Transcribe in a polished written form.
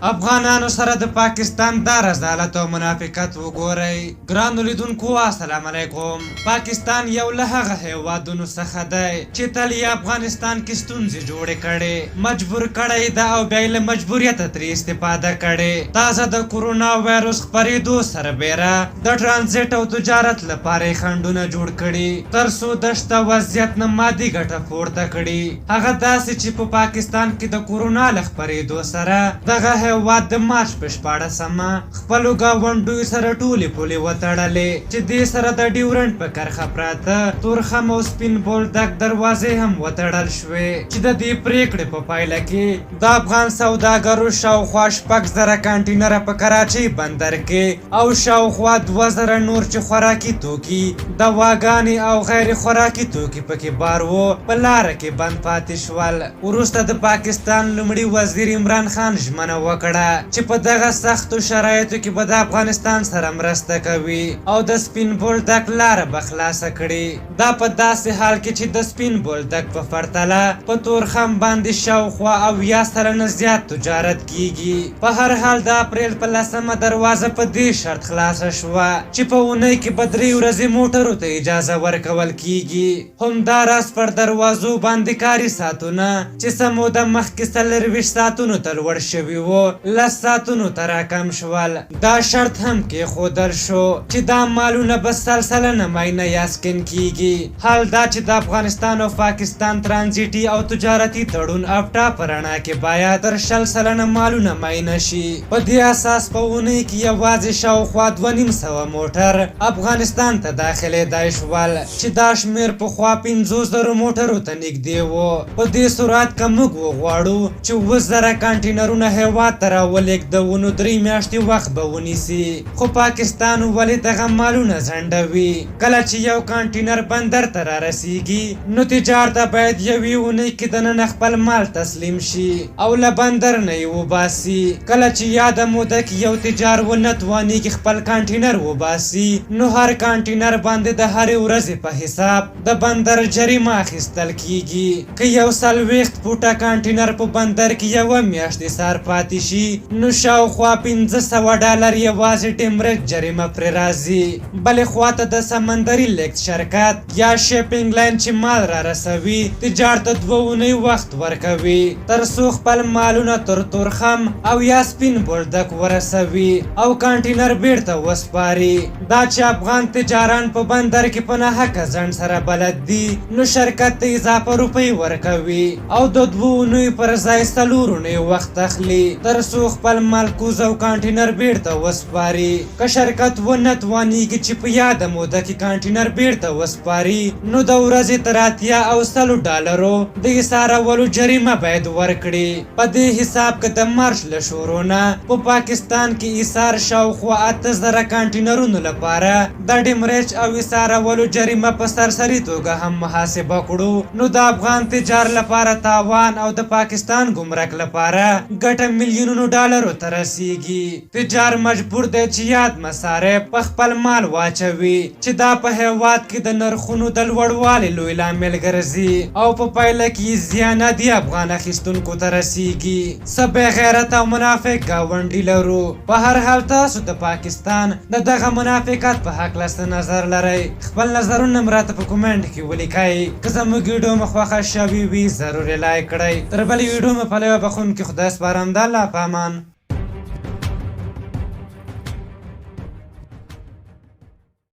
افغانانو سره د پاکستان دا رذالت او منافقت وګورئ. ګرانو لیدونکو السلام علیکم. پاکستان یو له هغه هیوادونو څخه دی چې تل یې افغانستان کې ستونزې جوړې کړې، مجبور کړی ده او بیا یې له مجبوریته ترې استفاده کړې. تازه د کورونا وایرس خپرېدو سربیره د ټرانزیټ او تجارت لپاره یې خنډونه جوړ کړي تر څو د شته وضعیت نه مادي ګټه پورته کړي. هغه داسې چې په پاکستان کې د کورونا له خپرېدو سره دغه هیواد د مارچ په 14مه خپلو ګاونډیو سره ټولې پولې وتړلې چې دې سره د ډیورنډ په کرښه پراته تورخم او سپین بولدک دروازې هم وتړل شوې چې د دې پریکړې په پایله کې د افغان سوداګرو شاوخوا 6,000 کانټینره په کراچۍ بندر کې او شاوخوا 2,000 نور چې خوراکي توکي، دواګانې او غیر خوراکي توکي پکې بار وو په لاره کې بند پاتې شول. وروسته د پاکستان لومړي وزیر عمران خان ژمنه وکړه چې په دغه سختو شرایطو کې به د افغانستان سره مرسته کوي او د سپین بولدک لاره به خلاصه کړي. دا په داسې حال کې چې د سپین بولدک په پرتله په تورخم باندې شاوخوا 80 سلنه زیات تجارت کیږي. په هر حال د اپریل په 10مه دروازه په دې شرط خلاصه شوه چې په اونۍ کې به 3 ورځې موټرو ته اجازه ورکول کیږي. همداراز پر دروازو باندې کاري ساعتونه چې څه موده مخکې 24 ساعتونو ته لوړ شوي وو 10 ساعتونو ته راکم شول. دا شرط هم کېښودل شو چې دا مالونه به سلسله معاینه یا سکن کیږي. حال دا چې د افغانستان او پاکستان ترانزیټي او تجارتي تړون افټا په رڼا کې باید تر 100 مالونه معاینه شي. په دې اساس په اونۍ کې یوازې شاوخوا 2,500 موټر افغانستان ته داخلېدای شول چې دا شمېر پخوا 50,000 موټرو ته نږدې و. په دې صورت که موږ وغواړو چې 7,000 کانټینرونه هیواد ته راولېږدو نو 3 میاشتې وخت به ونیسي. خو پاکستان ولې دغه مالونه ځنډوي؟ کله چې یو کانټینر بندر ته رارسیږي نو تجار ته باید یوې اونۍ کې دننه خپل مال تسلیم شي او له بندر نه یې وباسي. کله چې یاده موده کې یو تجار ونه توانیږي خپل کانټینر وباسي نو هر کانټینر باندې د هرې ورځې په حساب د بندر جریمه اخیستل کیږي. که یو 40 فوټه کانټینر په بندر کې یوه میاشت ایثار پاتې شي نو شاوخوا $500 یوازې ډیمرج جریمه پرې راځي. بلې خواته د سمندري لیږد شرکت یا شیپینګ لاین چې مال را رسوي تجار ته 2 اونۍ وخت ورکوي تر څو خپل مالونه تر تورخم او یا سپین بولدک ورسوي او کانټینر بیرته وسپاري. دا چې افغان تجاران په بندر کې په ناحقه ځنډ سره بلد دي نو شرکت ته اضافه روپۍ ورکوي او د 2 اونیو پر ځای 4 اونۍ وخت اخلي تر څو خپل مالکوز او کانټینر بیرته وسپاري. که شرکت ونه توانیږي چې په یاده موده کې کانټینر بیرته وسپاري نو د ورځې تر $80 د ایثارولو جریمه باید ورکړي. په دې حساب کې د مارچ له شروع نه په پاکستان کې ایثار شاوخوا 8,000 کانټینرونو لپاره د ډیمریج او ایثارولو جریمه په سرسري توګه هم محاسبه کړو نو د افغان تجار لپاره تاوان او د پاکستان ګمرک لپاره ګټه میلیونونو ډالرو ته رسیږي. تجار مجبور دی چې یاد مصارف په خپل مال واچوي چې دا په هیواد کې د نرخونو د لوړوالي لوی لامل ګرځي او په پایله کې زیان د افغان اخیستونکو ته رسیږي. څه بې غیرت او منافق ګاونډي لرو. په هر حال تاسو د پاکستان د دغه منافقت په هکله څه نظر لرئ؟ خپل نظرونه راته په کومنټ کې ولیکئ. که زموږ ویډیو مو خوښه شوې وي ضرور یې لایک کړئ. تر بلې ویډیو مو په لیوه بخښونکي خدای سپارم. د الله په امان.